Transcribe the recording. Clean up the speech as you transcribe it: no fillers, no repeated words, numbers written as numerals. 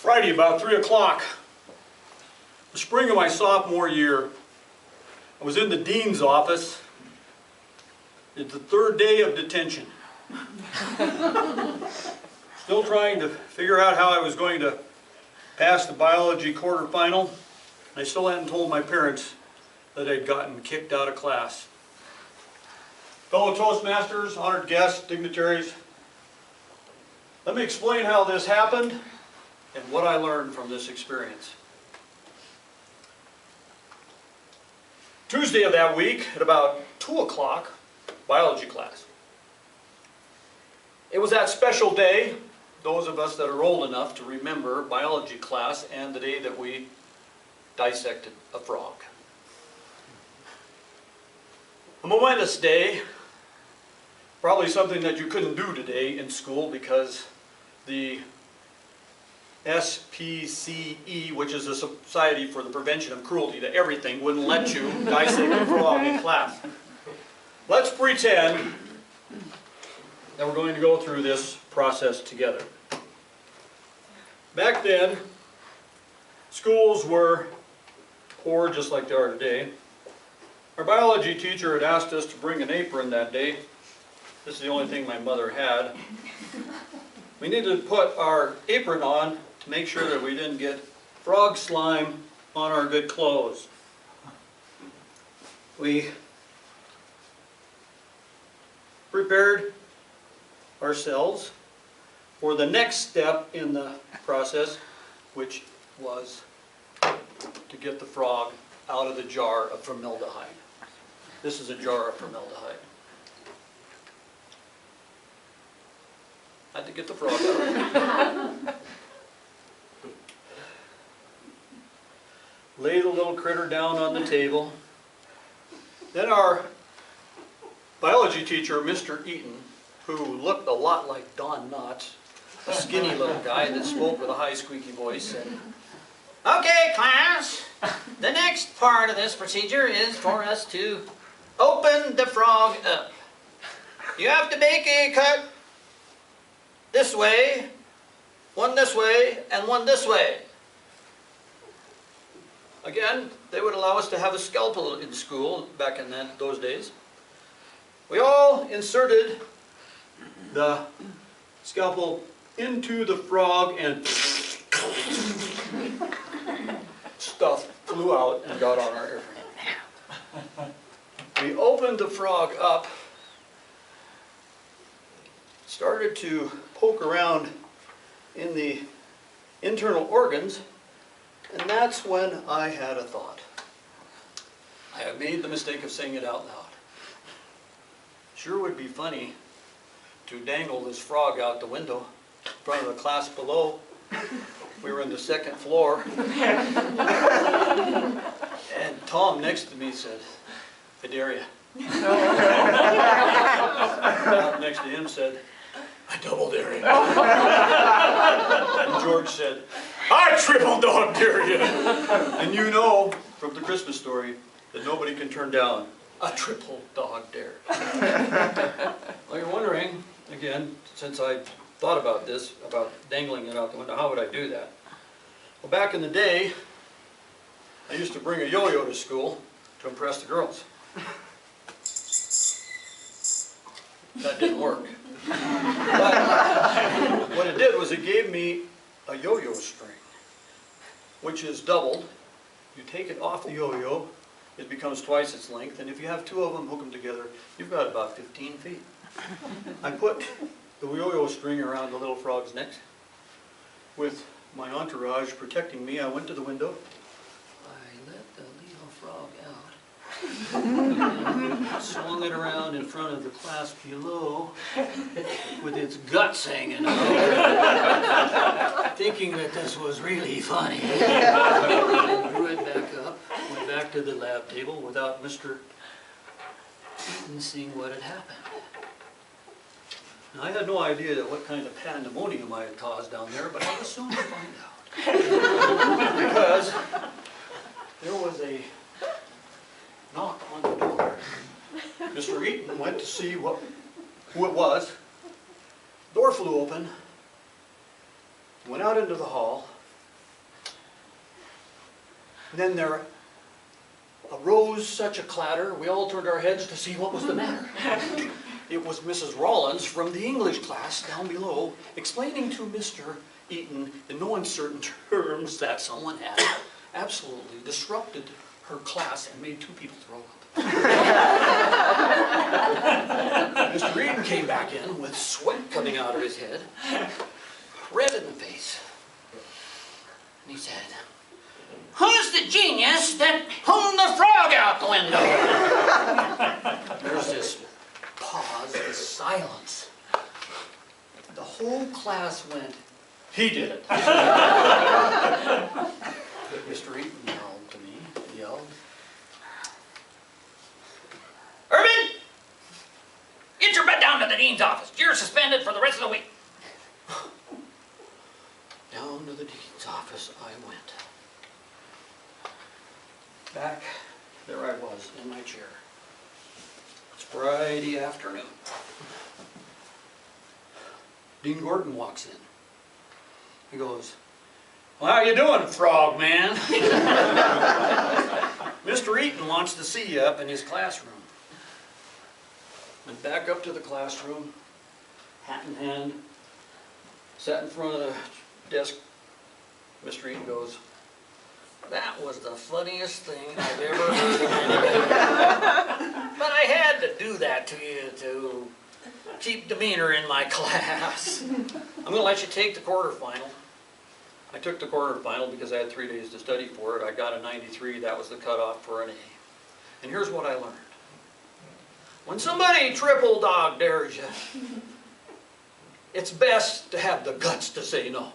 Friday, about 3 o'clock, the spring of my sophomore year, I was in the dean's office. It's the third day of detention. Still trying to figure out how I was going to pass the biology quarterfinal. I still hadn't told my parents that I'd gotten kicked out of class. Fellow Toastmasters, honored guests, dignitaries, let me explain how this happened and what I learned from this experience. Tuesday of that week, at about 2 o'clock, biology class. It was that special day, those of us that are old enough to remember biology class and the day that we dissected a frog. A momentous day, probably something that you couldn't do today in school because the SPCE, which is the Society for the Prevention of Cruelty to Everything, wouldn't let you dissect a frog in class. Let's pretend that we're going to go through this process together. Back then, schools were poor just like they are today. Our biology teacher had asked us to bring an apron that day. This is the only thing my mother had. We needed to put our apron on to make sure that we didn't get frog slime on our good clothes. We prepared ourselves for the next step in the process, which was to get the frog out of the jar of formaldehyde. This is a jar of formaldehyde. Had to get the frog out. Lay the little critter down on the table. Then our biology teacher, Mr. Eaton, who looked a lot like Don Knotts, a skinny little guy that spoke with a high squeaky voice, said, "Okay, class, the next part of this procedure is for us to open the frog up. You have to make a cut this way, and one this way." Again, they would allow us to have a scalpel in school back in those days. We all inserted the scalpel into the frog and stuff flew out and got on our apron. We opened the frog up, started to poke around in the internal organs, and that's when I had a thought. I have made the mistake of saying it out loud. Sure would be funny to dangle this frog out the window in front of the class below. We were in the second floor. And Tom next to me said, "I dare ya." Tom next to him said, "I double dare ya." And George said, "I triple dog dare ya." And you know from the Christmas Story that nobody can turn down a triple dog dare. Well, you're wondering, again, since I thought about this, about dangling it out the window, how would I do that? Well, back in the day, I used to bring a yo-yo to school to impress the girls. That didn't work. But what it did was it gave me a yo-yo string, which is doubled. You take it off the yo-yo, it becomes twice its length, and if you have two of them, hook them together, you've got about 15 feet. I put the yo-yo string around the little frog's neck. With my entourage protecting me, I went to the window. I let the little frog out. Swung it around in front of the class below with its guts hanging out, thinking that this was really funny. I drew it back up, went back to the lab table without Mr. Eaton seeing what had happened. Now, I had no idea that what kind of pandemonium I had caused down there, but I was soon to find out. Because there was a knock on the door. Mr. Eaton went to see who it was. Door flew open, went out into the hall, And then there arose such a clatter, we all turned our heads to see what was the matter. It was Mrs. Rollins from the English class down below, explaining to Mr. Eaton in no uncertain terms that someone had absolutely disrupted her class and made 2 people throw up. Mr. Eaton came back in with sweat coming out of his head, red in the face. And he said, "Who's the genius that hung the frog out the window?" There's this pause, this silence. The whole class went, "He did it." Mr. Eaton yelled to me, "Urban, get your butt down to the dean's office. You're suspended for the rest of the week." Down to the dean's office I went. Back, there I was in my chair. It's Friday afternoon. Dean Gordon walks in. He goes, "Well, how you doing, frog man?" "Mr. Eaton wants to see you up in his classroom." Went back up to the classroom, hat in hand, sat in front of the desk. Mr. Eaton goes, "That was the funniest thing I've ever heard of anybody. But I had to do that to you to keep demeanor in my class. I'm going to let you take the quarterfinal." I took the quarterfinal because I had 3 days to study for it. I got a 93. That was the cutoff for an A. And here's what I learned. When somebody triple dog dares you, it's best to have the guts to say no.